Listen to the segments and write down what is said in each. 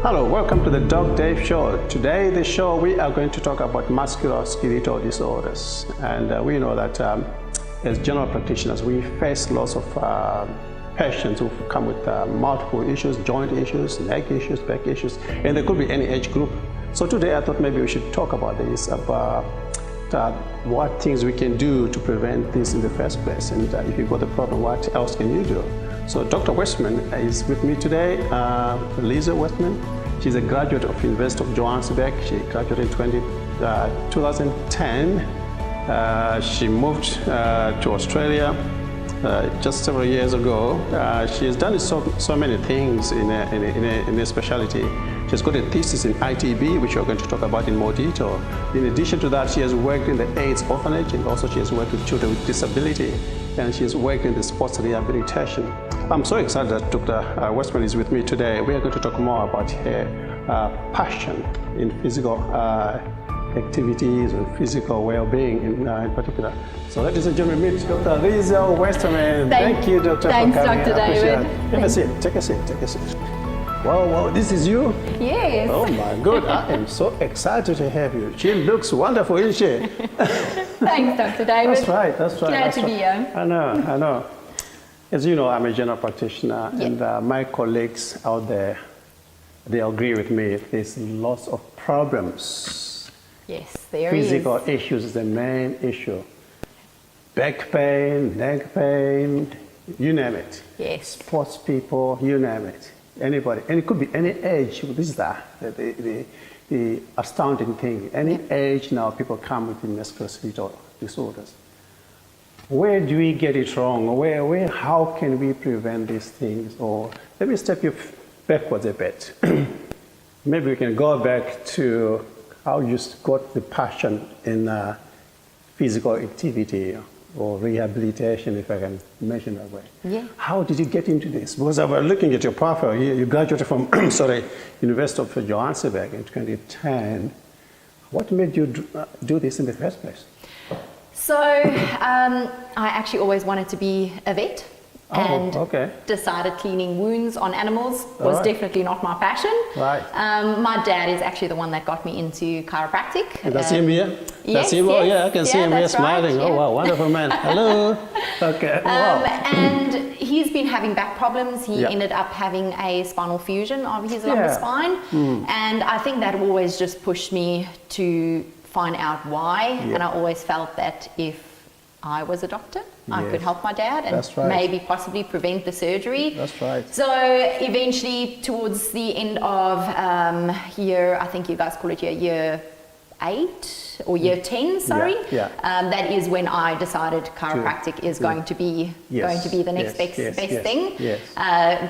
Hello, welcome to the Doc Dave Show. Today, the show, we are going to talk about musculoskeletal disorders. And we know that as general practitioners, we face lots of patients who come with multiple issues, joint issues, neck issues, back issues, and there could be any age group. So today, I thought maybe we should talk about this, about what things we can do to prevent this in the first place. And if you've got the problem, what else can you do? So Dr. Westman is with me today, Lisa Westman. She's a graduate of University of Johannesburg. She graduated in 2010. She moved to Australia just several years ago. She has done so many things in a specialty. She's got a thesis in ITB, which we're going to talk about in more detail. In addition to that, she has worked in the AIDS orphanage, and also she has worked with children with disability, and she has worked in the sports rehabilitation. I'm so excited that Dr. Westman is with me today. We are going to talk more about her passion in physical activities and physical well-being in particular. So ladies and gentlemen, meet Dr. Lisa Westman. Thank you, Doctor, thanks, for coming. Dr. David. Have a seat, take a seat. Wow, this is you? Yes. Oh my God, I am so excited to have you. She looks wonderful, isn't she? Thanks, Dr. David. That's right. Glad to be here. I know. As you know, I'm a general practitioner, and my colleagues out there, they agree with me. There's lots of problems. Yes, there Physical issues is the main issue. Back pain, neck pain, you name it. Yes. Sports people, you name it. Anybody, and it could be any age. This is the astounding thing. Any age now, people come with musculoskeletal disorders. Where do we get it wrong? How can we prevent these things? Or let me step you backwards a bit. Maybe we can go back to how you got the passion in physical activity or rehabilitation, if I can mention that way. Yeah. How did you get into this? Because I was looking at your profile. You graduated from University of Johannesburg in 2010. What made you do this in the first place? So I actually always wanted to be a vet. And decided cleaning wounds on animals was definitely not my passion. Right. My dad is actually the one that got me into chiropractic. That's him here? Yes, that's him? Oh, yeah, I can see him here smiling. Right, Oh, wow, wonderful man. Hello. Okay, wow. And he's been having back problems. He ended up having a spinal fusion of his lumbar spine. And I think that always just pushed me to find out why. And I always felt that if I was a doctor, I could help my dad and maybe possibly prevent the surgery. That's right. So eventually, towards the end of year, I think you guys call it year 8 or year 10, sorry. That is when I decided chiropractic is going to be the next best thing.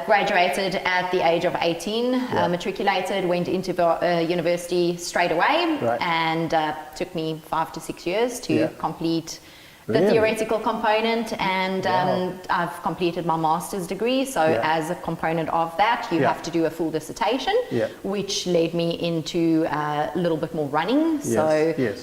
Graduated at the age of 18, matriculated, went into university straight away, and took me 5 to 6 years to complete the theoretical component, and I've completed my master's degree. So as a component of that, you have to do a full dissertation, which led me into a little bit more running.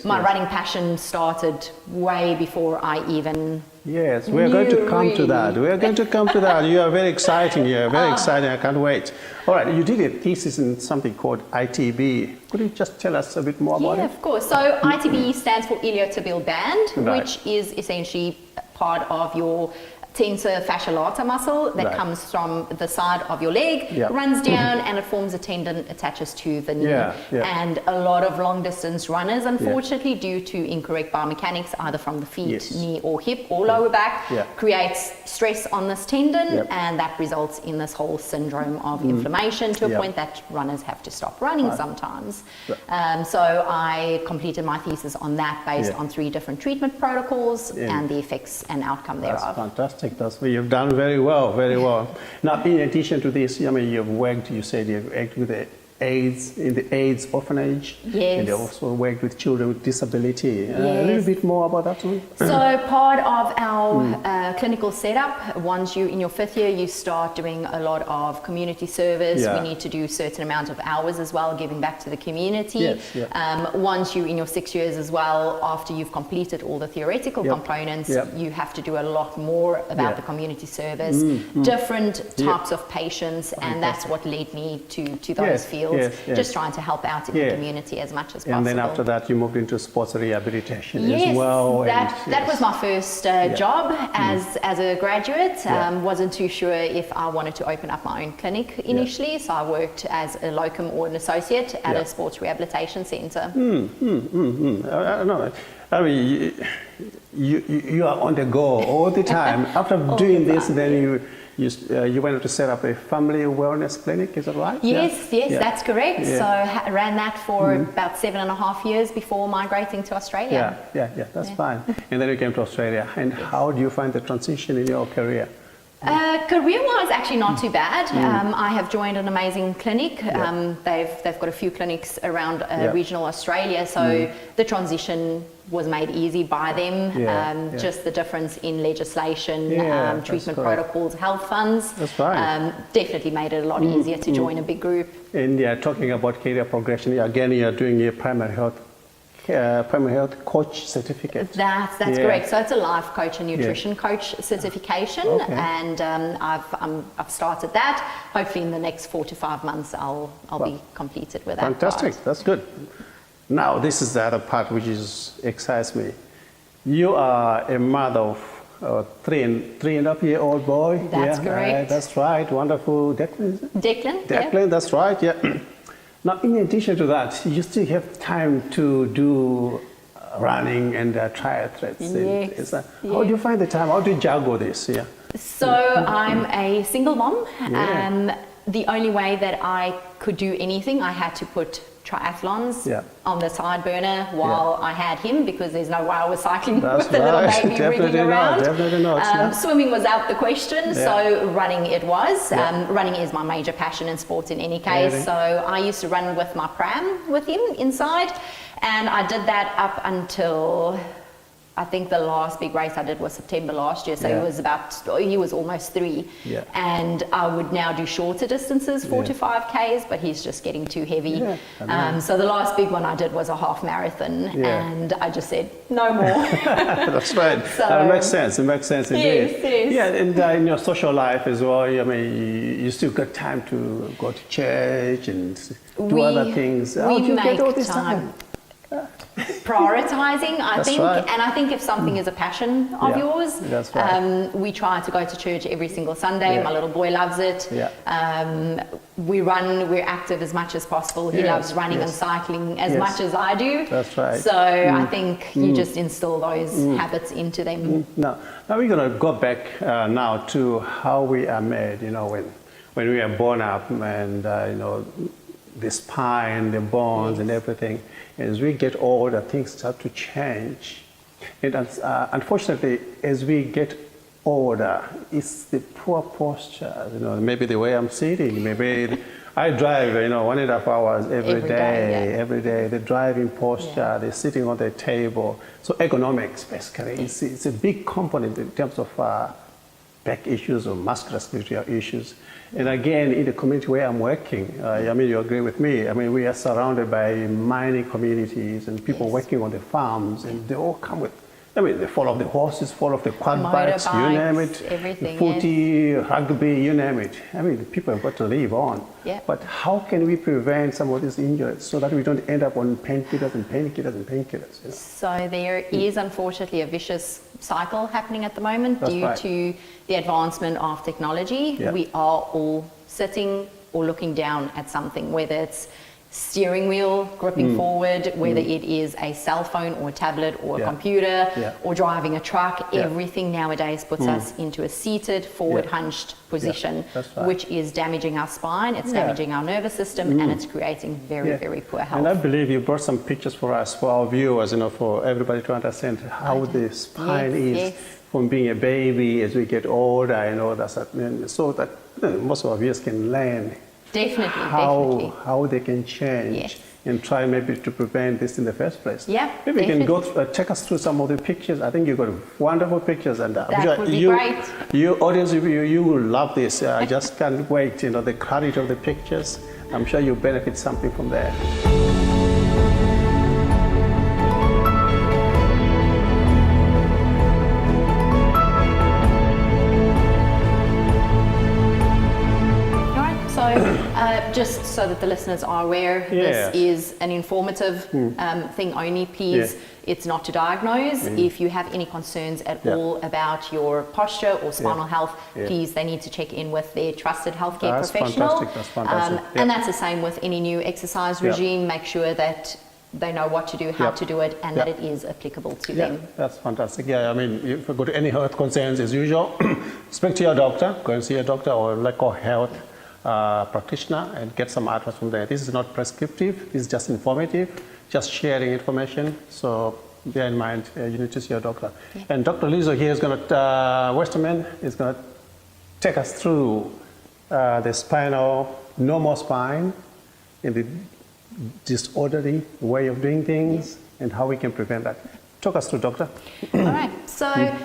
My running passion started way before I even Yes, we're going to come to that. We're going to come to that. You are very exciting here, very exciting. I can't wait. All right, you did a thesis in something called ITB. Could you just tell us a bit more about it? Yeah, of course. So ITB stands for iliotibial band, which is essentially part of your tensor fascia lata muscle that comes from the side of your leg, runs down, and it forms a tendon, attaches to the knee. And a lot of long distance runners, unfortunately, due to incorrect biomechanics, either from the feet, knee or hip or lower back, creates stress on this tendon, and that results in this whole syndrome of inflammation to a point that runners have to stop running sometimes. So I completed my thesis on that based on 3 different treatment protocols and the effects and outcome thereof. That's fantastic. You've done very well, very well. Now, in addition to this, I mean, you said you've worked with the AIDS, in the AIDS orphanage. Yes. And you also worked with children with disability. A little bit more about that one? So part of our clinical setup, once you're in your 5th year, you start doing a lot of community service. We need to do a certain amount of hours as well, giving back to the community. Once you're in your 6 years as well, after you've completed all the theoretical components, you have to do a lot more about the community service, different types of patients, and that's what led me to those fields. hospitals, just trying to help out in the community as much as possible. And then after that, you moved into sports rehabilitation yes, as well. That was my first job as a graduate. Wasn't too sure if I wanted to open up my own clinic initially, so I worked as a locum or an associate at a sports rehabilitation centre. I mean, you are on the go all the time. After doing this, then you went to set up a family wellness clinic, is that right? Yes, that's correct. So I ran that for about 7.5 years before migrating to Australia. That's fine. And then you came to Australia. And how do you find the transition in your career? Career-wise, actually not too bad. I have joined an amazing clinic. They've got a few clinics around regional Australia, so the transition was made easy by them. Just the difference in legislation, treatment protocols, health funds, definitely made it a lot easier to join a big group. And talking about career progression, again, you're doing your primary health coach certificate. That's correct. So it's a life coach and nutrition coach certification, and I've started that. Hopefully in the next 4 to 5 months I'll be completed with that. Fantastic. That's good. Now this is the other part which excites me. You are a mother of a 3.5-year-old boy. That's correct. That's right. Wonderful. Declan, Declan, that's right. Now, in addition to that, you still have time to do running and triathletes. Yes. How do you find the time? How do you juggle this? So I'm a single mom. The only way that I could do anything, I had to put triathlons on the side burner while I had him, because there's no way I was cycling with the little baby wriggling around. Definitely not. Swimming was out the question, so running it was. Running is my major passion in sports in any case. So I used to run with my pram with him inside, and I did that up until I think the last big race I did was September last year, so he was almost 3. And I would now do shorter distances, 4 to 5 Ks, but he's just getting too heavy. So the last big one I did was a half marathon, and I just said, no more. That's right. So, it makes sense. It makes sense indeed. Yes. Yeah, and in your social life as well, I mean, you still got time to go to church and do other things. How do you get all this time? Prioritizing, I think, and I think if something is a passion of yours, we try to go to church every single Sunday. My little boy loves it. We're active as much as possible. He loves running and cycling as much as I do. That's right. So I think you just instill those habits into them. Now we're going to go back now to how we are made. You know, when we are born up, and the spine, the bones, and everything. As we get older, things start to change. And unfortunately, as we get older, it's the poor posture. Maybe the way I'm sitting. Maybe I drive, 1.5 hours every day. The driving posture, the sitting on the table. So ergonomics, basically, it's a big component in terms of back issues or musculoskeletal issues. And again, in the community where I'm working, you agree with me, we are surrounded by mining communities and people working on the farms, and they all come with, they fall off the horses, fall off the quad bikes, you name it, everything, footy, rugby, you name it. People have got to live on. But how can we prevent some of these injuries so that we don't end up on painkillers and painkillers and painkillers? So there is unfortunately a vicious cycle happening at the moment due to the advancement of technology. We are all sitting or looking down at something, whether it's steering wheel gripping forward, whether it is a cell phone or a tablet or a computer or driving a truck. Everything nowadays puts us into a seated, forward hunched position, which is damaging our spine, it's damaging our nervous system, and it's creating very, very poor health. And I believe you brought some pictures for us, for our viewers, for everybody to understand how the spine is from being a baby as we get older, so that most of our viewers can learn Definitely. How they can change and try maybe to prevent this in the first place. Maybe you can go take us through some of the pictures. I think you've got wonderful pictures, and that would be great. You audience, you will love this. I just can't wait. The clarity of the pictures. I'm sure you'll benefit something from there. just so that the listeners are aware, this is an informative thing only. Please, it's not to diagnose. If you have any concerns at all about your posture or spinal health, please, they need to check in with their trusted healthcare professional. That's fantastic. And that's the same with any new exercise regime. Make sure that they know what to do, how to do it, and that it is applicable to them. That's fantastic. Yeah, I mean, if you go to any health concerns, as usual, speak to your doctor, go and see a doctor or local health practitioner and get some advice from there. This is not prescriptive, this is just informative, just sharing information. So bear in mind, you need to see your doctor. And Dr. Lizo here is going to, Westerman is going to take us through the spinal, normal spine, in the disorderly way of doing things and how we can prevent that. Talk us through, doctor. All right. So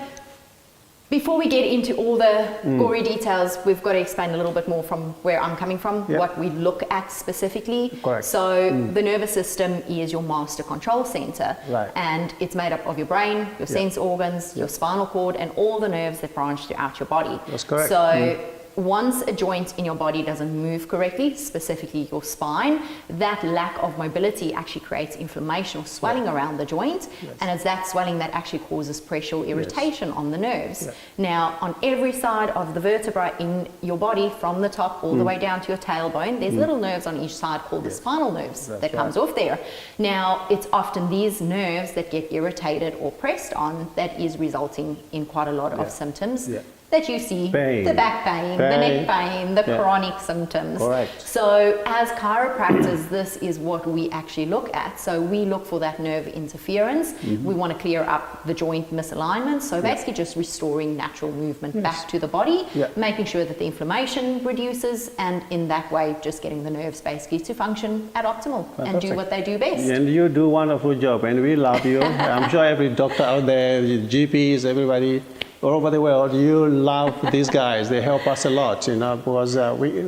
before we get into all the gory details, we've got to explain a little bit more from where I'm coming from, what we look at specifically. Correct. So the nervous system is your master control center, Right. and it's made up of your brain, your sense organs, your spinal cord, and all the nerves that branch throughout your body. That's correct. So once a joint in your body doesn't move correctly, specifically your spine, that lack of mobility actually creates inflammation or swelling around the joint, and it's that swelling that actually causes pressure or irritation on the nerves. Now, on every side of the vertebra in your body, from the top all the way down to your tailbone, there's little nerves on each side called the spinal nerves that comes off there. Now, it's often these nerves that get irritated or pressed on that is resulting in quite a lot of symptoms that you see, the back pain, the neck pain, the chronic symptoms. Correct. So as chiropractors, this is what we actually look at. So we look for that nerve interference. We want to clear up the joint misalignment. So basically just restoring natural movement back to the body, making sure that the inflammation reduces, and in that way, just getting the nerves basically to function at optimal and do what they do best. And you do a wonderful job, and we love you. I'm sure every doctor out there, GPs, everybody, all over the world, you love these guys. They help us a lot, you know, because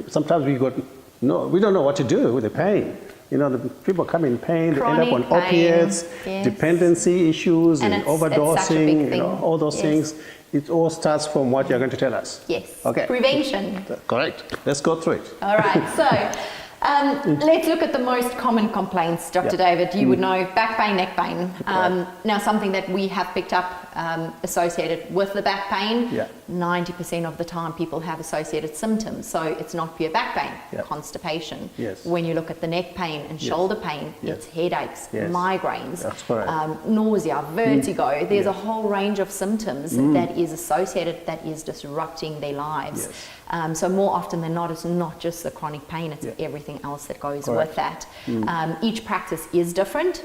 sometimes we don't know what to do with the pain. You know, the people come in pain, they end up on opiates, dependency issues, and overdosing, you know, all those things. It all starts from what you're going to tell us. Yes. Okay. Prevention. Correct. Let's go through it. All right. So let's look at the most common complaints, Dr. David. You would know back pain, neck pain. Now, something that we have picked up associated with the back pain, 90% of the time people have associated symptoms. So it's not pure back pain, constipation. When you look at the neck pain and shoulder pain, it's headaches, migraines, nausea, vertigo. There's a whole range of symptoms that is associated, that is disrupting their lives. So more often than not, it's not just the chronic pain, it's everything else that goes with that. Each practice is different,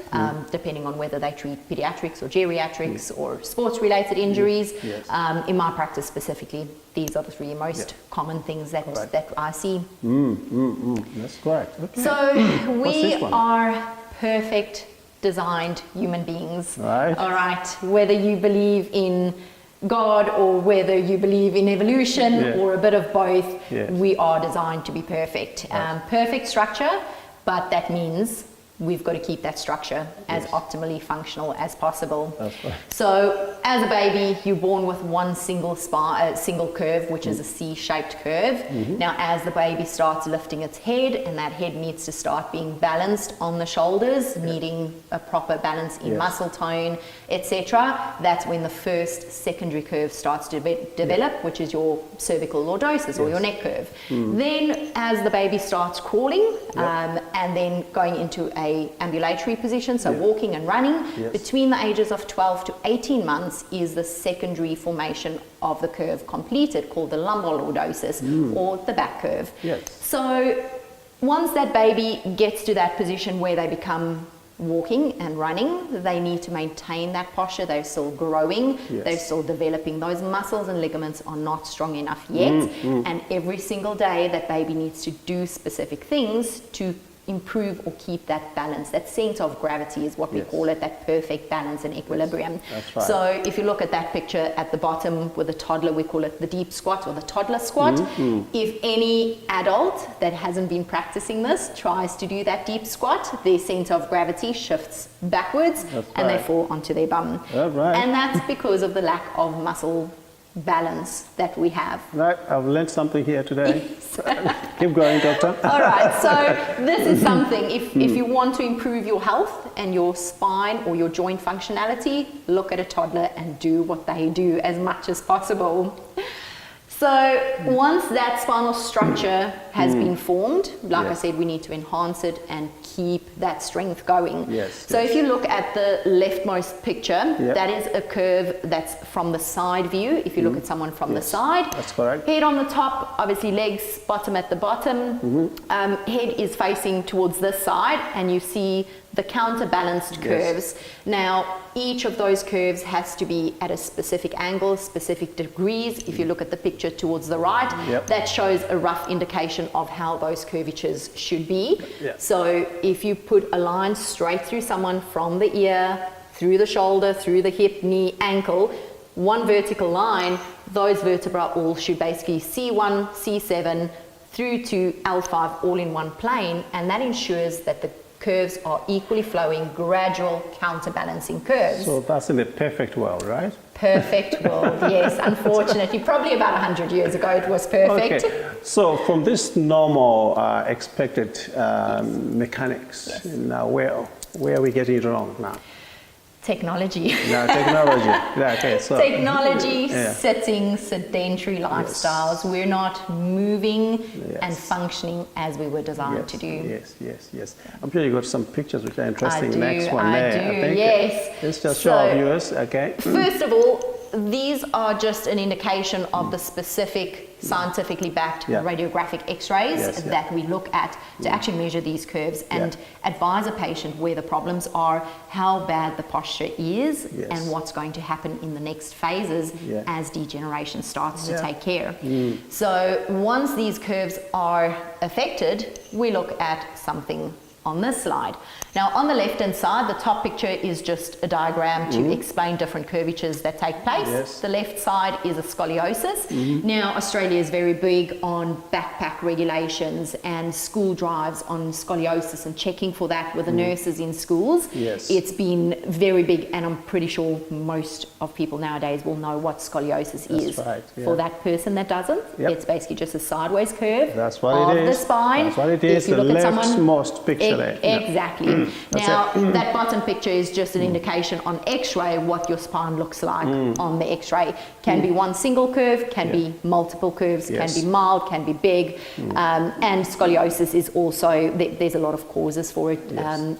depending on whether they treat pediatrics or geriatrics or sports-related injuries. In my practice specifically, these are the three most common things that I see. That's correct. Okay. So we are perfect designed human beings. All right. Whether you believe in God or whether you believe in evolution or a bit of both, we are designed to be perfect. Perfect structure, but that means we've got to keep that structure as optimally functional as possible. So as a baby, you're born with one single curve, which is a C-shaped curve. Now as the baby starts lifting its head, and that head needs to start being balanced on the shoulders, needing a proper balance in muscle tone, etc., that's when the first secondary curve starts to develop, which is your cervical lordosis or your neck curve. Then as the baby starts crawling and then going into a ambulatory position, so walking and running, between the ages of 12 to 18 months is the secondary formation of the curve completed, called the lumbar lordosis or the back curve. So once that baby gets to that position where they become walking and running, they need to maintain that posture. They're still growing, they're still developing. Those muscles and ligaments are not strong enough yet, and every single day that baby needs to do specific things to improve or keep that balance. That center of gravity is what we call it, that perfect balance and equilibrium. So if you look at that picture at the bottom with the toddler, we call it the deep squat or the toddler squat. If any adult that hasn't been practicing this tries to do that deep squat, their center of gravity shifts backwards and they fall onto their bum. And that's because of the lack of muscle balance that we have. Right, I've learned something here today. Keep going, doctor. All right, so this is something, if you want to improve your health and your spine or your joint functionality, look at a toddler and do what they do as much as possible. So once that spinal structure has been formed, like I said, we need to enhance it and keep that strength going. So if you look at the leftmost picture, that is a curve that's from the side view. If you look at someone from the side, that's correct. Head on the top, obviously legs bottom at the bottom. Head is facing towards this side, and you see the counterbalanced curves. Now, each of those curves has to be at a specific angle, specific degrees. If you look at the picture towards the right, that shows a rough indication of how those curvatures should be. So if you put a line straight through someone from the ear, through the shoulder, through the hip, knee, ankle, one vertical line, those vertebrae all should basically C1, C7 through to L5 all in one plane, and that ensures that the curves are equally flowing, gradual, counterbalancing curves. So that's in the perfect world, right? Perfect world, yes. Unfortunately, probably about 100 years ago it was perfect. Okay. So from this normal expected mechanics, now where are we getting it wrong now? Technology. No, technology. Yeah, okay, so. Technology, sitting, sedentary lifestyles. We're not moving and functioning as we were designed to do. Yes. I'm sure you got some pictures which are interesting. Next one I there. do, I think. yes. Let's just show our viewers, okay? First of all, these are just an indication of the specific scientifically backed radiographic x-rays that we look at to actually measure these curves and advise a patient where the problems are, how bad the posture is, and what's going to happen in the next phases as degeneration starts to take care. So once these curves are affected, we look at something on this slide. Now, on the left-hand side, the top picture is just a diagram to explain different curvatures that take place. The left side is a scoliosis. Now, Australia is very big on backpack regulations and school drives on scoliosis and checking for that with the nurses in schools. It's been very big, and I'm pretty sure most of people nowadays will know what scoliosis is. For that person that doesn't, it's basically just a sideways curve of the spine. That's what it is, the leftmost picture there. Exactly. Now, that bottom picture is just an indication on x-ray what your spine looks like on the x-ray. Can be one single curve, can be multiple curves, can be mild, can be big. And scoliosis is also, there's a lot of causes for it,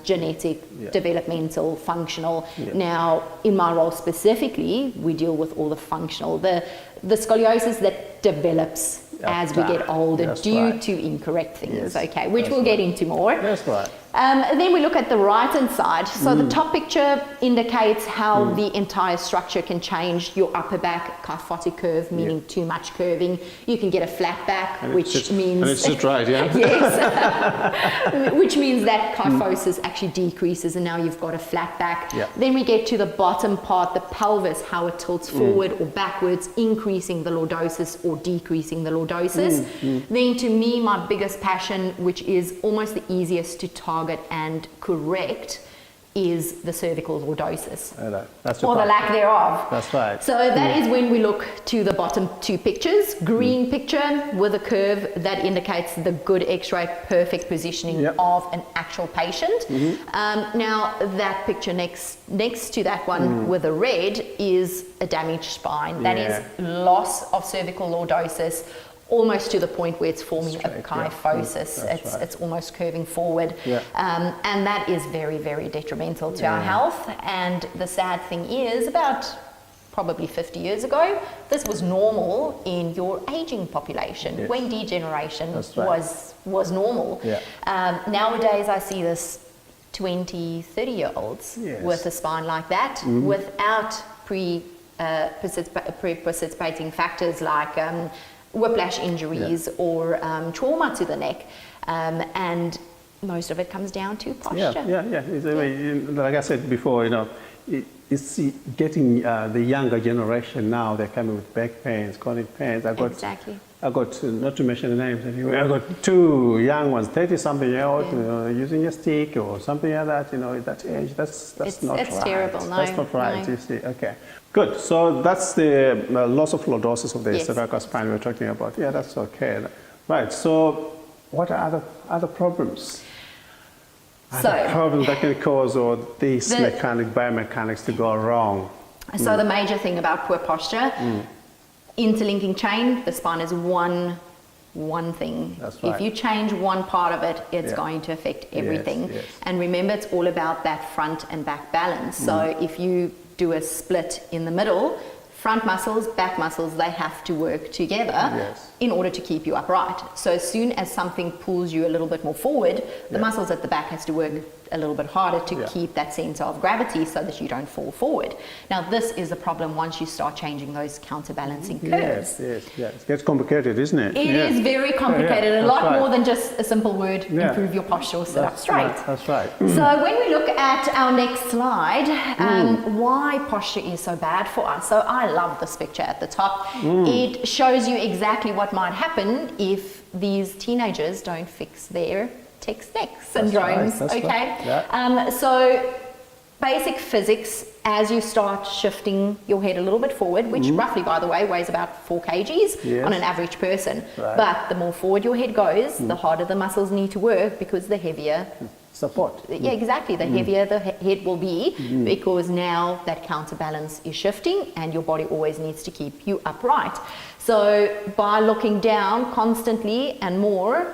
genetic, developmental, functional. Now, in my role specifically, we deal with all the functional. The scoliosis that develops as we get older due to incorrect things, which we'll get into more. That's right. Then we look at the right-hand side. So the top picture indicates how the entire structure can change. Your upper back kyphotic curve, meaning too much curving. You can get a flat back, which means... And it's just right, yes. Which means that kyphosis actually decreases, and now you've got a flat back. Then we get to the bottom part, the pelvis, how it tilts forward or backwards, increasing the lordosis or decreasing the lordosis. Then to me, my biggest passion, which is almost the easiest to target and correct, is the cervical lordosis, or the lack thereof. That's right. So that is when we look to the bottom two pictures. Green picture with a curve that indicates the good x-ray, perfect positioning of an actual patient. Now that picture next to that one with the red is a damaged spine. That is loss of cervical lordosis, almost to the point where it's forming a kyphosis. It's almost curving forward. And that is very, very detrimental to our health. And the sad thing is, about probably 50 years ago, this was normal in your aging population when degeneration was normal. Nowadays, I see this 20, 30-year-olds with a spine like that without precipitating factors like whiplash injuries or trauma to the neck, and most of it comes down to posture. Like I said before, it's getting the younger generation now. They're coming with back pains, chronic pains. I've got I got, not to mention the names anyway, I got 2 young ones, 30-something-year-old, using a stick or something like that, at that age. That's not right. It's terrible, no. That's not right, no. you see. Okay, good. So that's the loss of lordosis of the Yes. cervical spine we're talking about. Yeah, that's okay. Right, so what are other problems? Other problems that can cause all these biomechanics to go wrong? So the major thing about poor posture, interlinking chain, the spine is one thing. That's right. If you change one part of it, it's going to affect everything. Yes. And remember, it's all about that front and back balance. So if you do a split in the middle, front muscles, back muscles, they have to work together in order to keep you upright. So as soon as something pulls you a little bit more forward, the muscles at the back has to work a little bit harder to keep that center of gravity so that you don't fall forward. Now this is the problem once you start changing those counterbalancing curves. Yes. It gets complicated, isn't it? It is very complicated, a lot right. more than just a simple word, improve your posture or sit up straight. That's right. So when we look at our next slide, why posture is so bad for us. So I love this picture at the top. It shows you exactly what might happen if these teenagers don't fix their text-neck syndromes. That's okay. Right. So basic physics, as you start shifting your head a little bit forward, which roughly, by the way, weighs about 4 kgs on an average person. Right. But the more forward your head goes, the harder the muscles need to work because the heavier support. Yeah, exactly. The heavier the head will be because now that counterbalance is shifting and your body always needs to keep you upright. So by looking down constantly and more,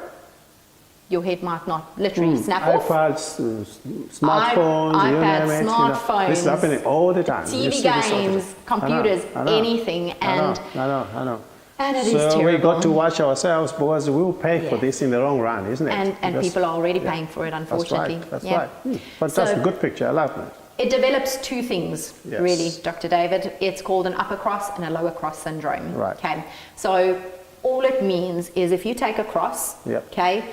your head might not literally snap off. iPads, smartphones, iPads, smartphones, this is happening all the time. TV games, computers, I know. anything. And I know. And it is so terrible. we got to watch ourselves because we will pay for this in the long run, isn't it? And people are already paying for it, unfortunately. That's right. Fantastic, So, good picture. I love that. It develops 2 things, Yes. really, Dr. David. It's called an upper cross and a lower cross syndrome. Right. Okay. So all it means is if you take a cross, okay,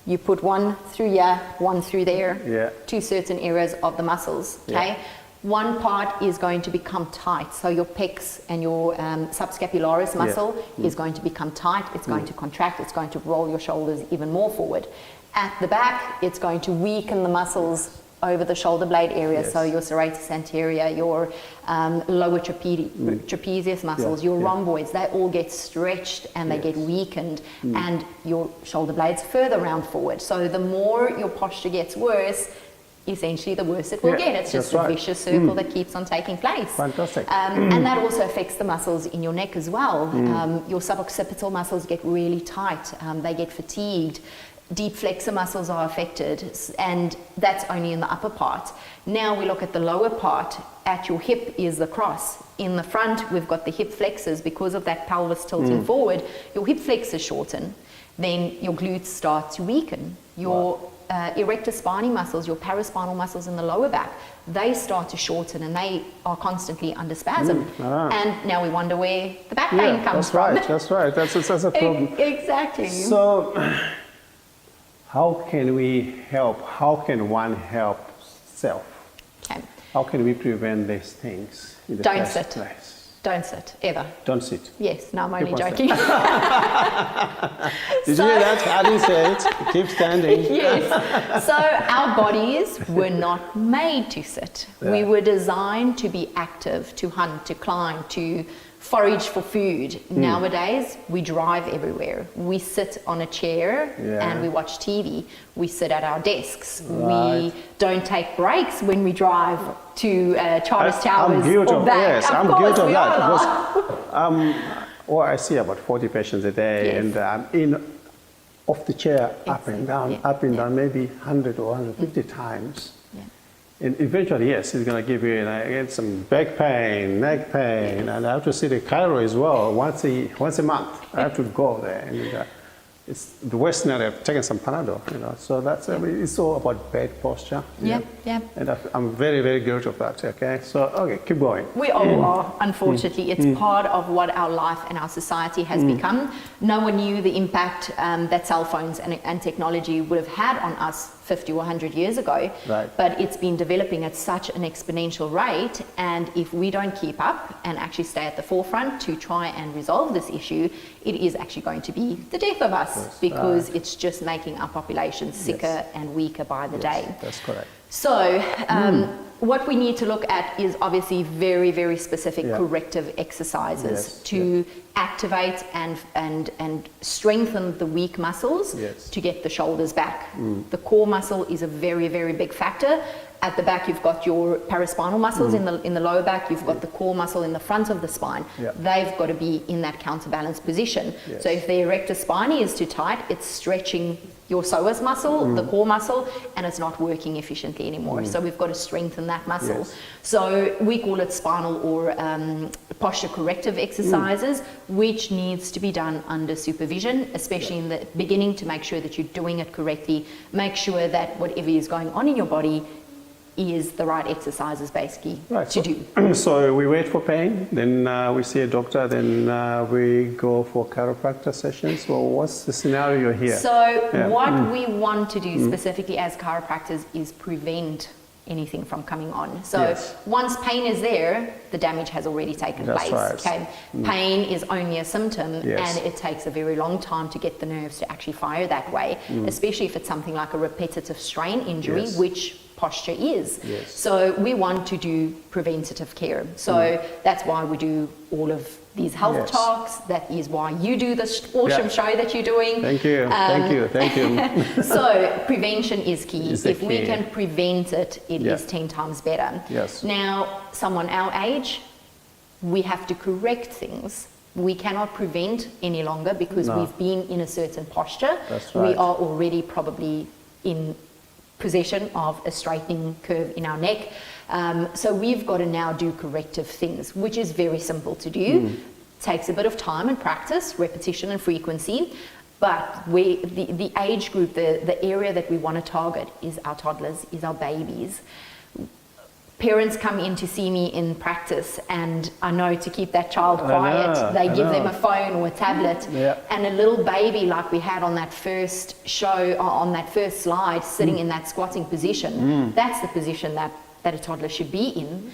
you put one through here, one through there, to certain areas of the muscles, okay? One part is going to become tight. So your pecs and your subscapularis muscle is going to become tight. It's going to contract. It's going to roll your shoulders even more forward. At the back, it's going to weaken the muscles over the shoulder blade area. So your serratus anterior, your lower trapezius muscles, your rhomboids, they all get stretched and they get weakened and your shoulder blades further round forward. So the more your posture gets worse, essentially the worse it will get. It's just a vicious circle that keeps on taking place. Fantastic. And that also affects the muscles in your neck as well. Your suboccipital muscles get really tight. They get fatigued. Deep flexor muscles are affected, and that's only in the upper part. Now we look at the lower part. At your hip is the cross. In the front, we've got the hip flexors. Because of that pelvis tilting forward, your hip flexors shorten. Then your glutes start to weaken. Your erector spinae muscles, your paraspinal muscles in the lower back, they start to shorten and they are constantly under spasm. And now we wonder where the back pain comes from. That's right. That's a problem. Exactly. So, how can we help? How can one help self? Okay. How can we prevent these things in the Don't first sit. place? Don't sit, ever. Don't sit. Yes, no, I'm only Keep on joking. Did you hear that? I didn't say it. Keep standing. Yes. So our bodies were not made to sit. We were designed to be active, to hunt, to climb, to forage for food. Nowadays, we drive everywhere. We sit on a chair and we watch TV. We sit at our desks. We don't take breaks when we drive to Charles Towers or back. I'm guilty of that. Because I see about 40 patients a day, and I'm in off the chair, up and down, maybe 100 or 150 times. And eventually, yes, it's going to give you get some back pain, neck pain, and I have to see the chiro as well once a month. I have to go there, and it's the worst night I've taken some Panadol, So that's it's all about bad posture. And I'm very, very guilty of that. Okay, so keep going. We all are, unfortunately. It's part of what our life and our society has become. No one knew the impact that cell phones and technology would have had on us 50 or 100 years ago, Right. but it's been developing at such an exponential rate, and if we don't keep up and actually stay at the forefront to try and resolve this issue, it is actually going to be the death of us, Yes. because it's just making our population sicker and weaker by the day. That's correct. So what we need to look at is obviously very, very specific corrective exercises Yes, to activate and strengthen the weak muscles Yes. to get the shoulders back. The core muscle is a very, very big factor. At the back, you've got your paraspinal muscles in the lower back. You've got the core muscle in the front of the spine. Yeah. They've got to be in that counterbalance position. Yes. So if the erector spinae is too tight, it's stretching your psoas muscle, the core muscle, and it's not working efficiently anymore. So we've got to strengthen that muscle. Yes. So we call it spinal or posture corrective exercises, which needs to be done under supervision, especially in the beginning, to make sure that you're doing it correctly. Make sure that whatever is going on in your body is the right exercises basically to do. So we wait for pain, then we see a doctor, then we go for chiropractor sessions. Well, what's the scenario here? So what we want to do specifically as chiropractors is prevent anything from coming on. So Yes. once pain is there, the damage has already taken That's place. right. Okay, pain is only a symptom, Yes. and it takes a very long time to get the nerves to actually fire that way, especially if it's something like a repetitive strain injury, Yes. which posture is. Yes. So we want to do preventative care. So that's why we do all of these health Yes. talks. That is why you do this awesome Yeah. show that you're doing. Thank you, thank you. So prevention is key. Is the If we key. can prevent it, it is Yeah. 10 times better. Yes. Now, someone our age, we have to correct things. We cannot prevent any longer because No. we've been in a certain posture. That's We right. are already probably in possession of a straightening curve in our neck. So we've got to now do corrective things, which is very simple to do. Takes a bit of time and practice, repetition and frequency. But the age group, the area that we want to target is our toddlers, is our babies. Parents come in to see me in practice, and I know to keep that child quiet, they give them a phone or a tablet, Yeah. and a little baby like we had on that first show, on that first slide, sitting in that squatting position, that's the position that a toddler should be in.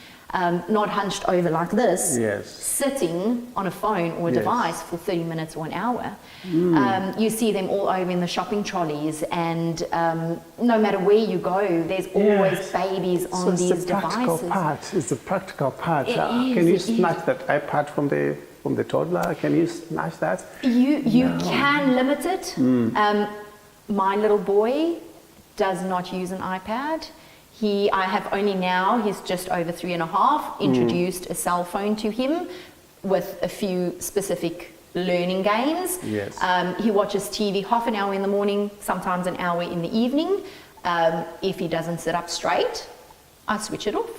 Not hunched over like this, Yes. sitting on a phone or a Yes. device for 30 minutes or an hour. You see them all over in the shopping trolleys, and no matter where you go, there's always babies on So it's these the practical devices. part. It's the practical part. It Can is, you it is. snatch that iPad from the toddler? Can you snatch that? You can limit it. My little boy does not use an iPad. I have only now, he's just over 3.5, introduced a cell phone to him with a few specific learning games. Yes. He watches TV half an hour in the morning, sometimes an hour in the evening. If he doesn't sit up straight, I switch it off.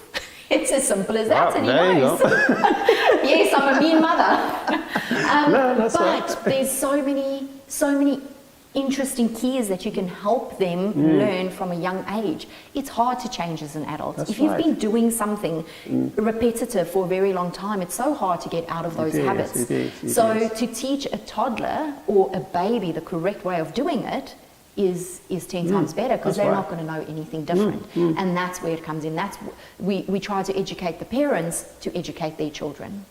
It's as simple as that, Wow, and he there you knows. go. Yes, I'm a mean mother. No, that's but right. there's so many interesting keys that you can help them learn from a young age. It's hard to change as an adult. That's if you've right. been doing something repetitive for a very long time, it's so hard to get out of those is, habits. it is. To teach a toddler or a baby the correct way of doing it is 10 times better, because That's they're right. not going to know anything different. And that's where it comes in. We try to educate the parents to educate their children.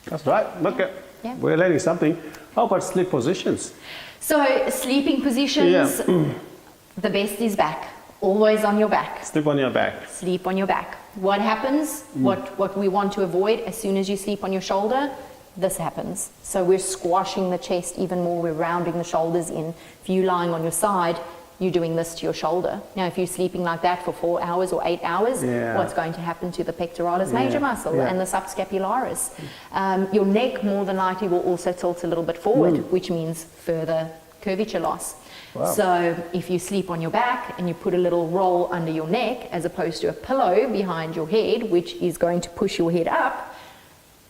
That's right. Look, Yeah. we're learning something. How about sleep positions? So sleeping positions, the best is back. Always on your back. Sleep on your back. Sleep on your back. What happens? What we want to avoid as soon as you sleep on your shoulder, this happens. So we're squashing the chest even more. We're rounding the shoulders in. If you're lying on your side, you're doing this to your shoulder. Now, if you're sleeping like that for 4 hours or 8 hours, what's going to happen to the pectoralis major muscle and the subscapularis? Your neck more than likely will also tilt a little bit forward, which means further curvature loss. Wow. So if you sleep on your back and you put a little roll under your neck as opposed to a pillow behind your head, which is going to push your head up,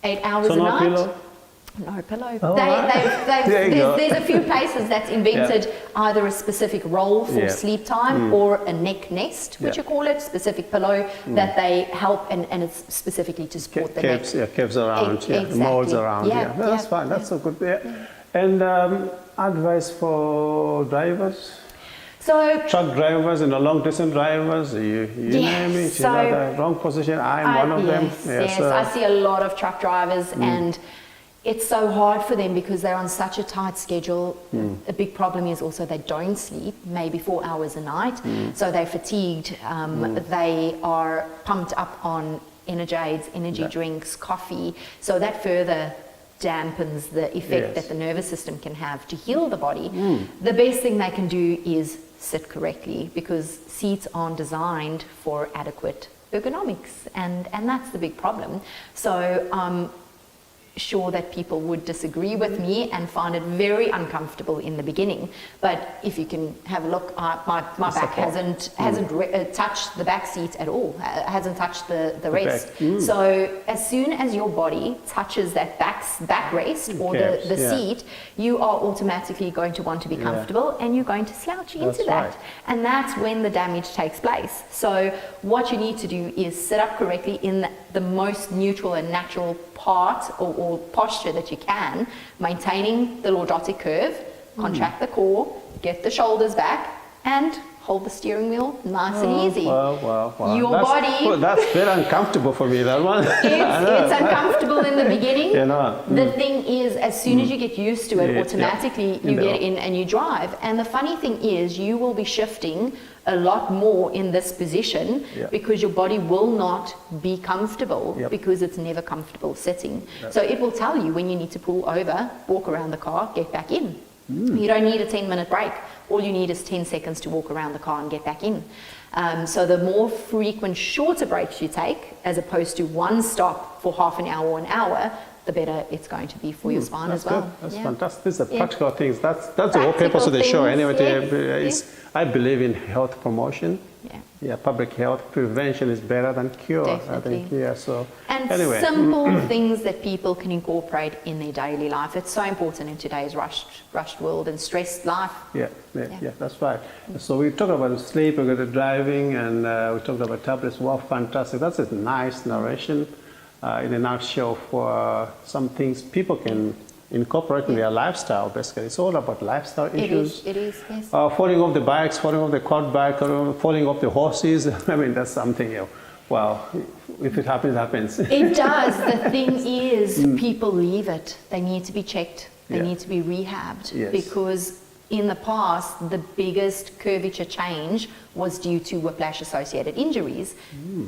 8 hours So a no night. pillow? No pillow. Oh, right. There you go. There's a few places that's invented either a specific roll for sleep time or a neck nest, which you call it, specific pillow that they help, and it's specifically to support the neck. Caves around, Exactly. molds around. Yeah, That's yeah, fine. That's so good. Yeah. And advice for drivers? So truck drivers and long distance drivers, you name it, so the wrong position. I'm one of them. Yes, I see a lot of truck drivers and it's so hard for them because they're on such a tight schedule. A big problem is also they don't sleep, maybe 4 hours a night. So they're fatigued. They are pumped up on energy drinks, coffee. So that further dampens the effect that the nervous system can have to heal the body. The best thing they can do is sit correctly because seats aren't designed for adequate ergonomics, and that's the big problem. So sure that people would disagree with me and find it very uncomfortable in the beginning, but if you can have a look, my back hasn't touched the back seat at all, hasn't touched the rest. So as soon as your body touches that back rest or the seat, you are automatically going to want to be comfortable and you're going to slouch into that. And that's when the damage takes place. So what you need to do is sit up correctly in the most neutral and natural part or posture that you can, maintaining the lordotic curve, contract the core, get the shoulders back, and hold the steering wheel nice and easy. Wow. Your body... That's very uncomfortable for me, that one. It's uncomfortable in the beginning. The thing is, as soon as you get used to it, automatically you get in and you drive. And the funny thing is, you will be shifting a lot more in this position because your body will not be comfortable because it's never comfortable sitting. So it will tell you when you need to pull over, walk around the car, get back in. You don't need a 10-minute break. All you need is 10 seconds to walk around the car and get back in. So the more frequent, shorter breaks you take, as opposed to one stop for half an hour or an hour, the better it's going to be for your spine as well. That's fantastic. These are practical things. That's the whole purpose of the show. Anyway, I believe in health promotion. Public health prevention is better than cure. Definitely. I think. So and anyway. simple things that people can incorporate in their daily life. It's so important in today's rushed world and stressed life. Yeah, that's right. So we talked about sleep, we got the driving, and we talked about tablets. Wow, fantastic. That's a nice narration in a nutshell for some things people can incorporate in their lifestyle. Basically, it's all about lifestyle issues. It is, yes. Falling off the bikes, falling off the quad bike, falling off the horses. I mean, that's something. Well, if it happens, it happens. It does. The thing is, people leave it. They need to be checked. They need to be rehabbed because in the past, the biggest curvature change was due to whiplash-associated injuries,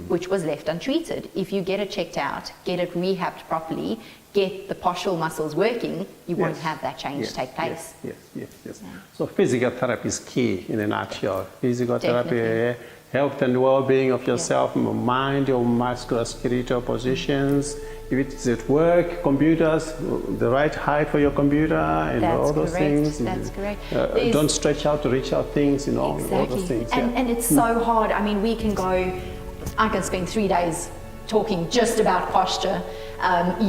which was left untreated. If you get it checked out, get it rehabbed properly, get the postural muscles working, you won't have that change take place. Yes. So physical therapy is key in a nutshell. Physical therapy, health and well-being of yourself, mind, your musculoskeletal positions. If it's at work, computers, the right height for your computer, and all those things. That's correct. Don't stretch out to reach out things, all those things. And it's so hard. I mean, I can spend 3 days talking just about posture.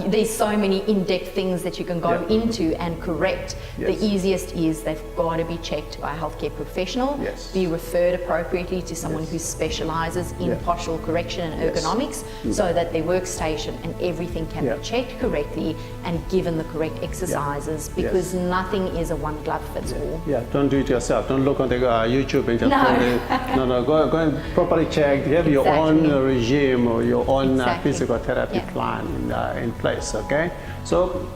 There's so many in-depth things that you can go into and correct. The easiest is they've got to be checked by a healthcare professional, be referred appropriately to someone who specializes in postural correction and ergonomics so that their workstation and everything can be checked correctly and given the correct exercises because nothing is a one glove fits all. Don't do it yourself. Don't look on the YouTube and just go and properly check. Have your own regime or your own physical therapy plan in place, okay? So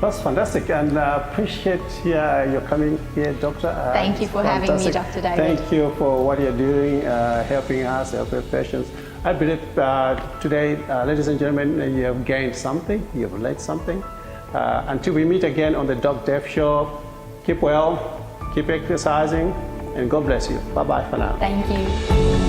that's fantastic, and appreciate your coming here, Doctor. Thank you for having me, Dr. David. Thank you for what you're doing, helping us, helping patients. I believe today, ladies and gentlemen, you have gained something, you have learned something. Until we meet again on the Doc Dev Show, keep well, keep exercising, and God bless you. Bye-bye for now. Thank you.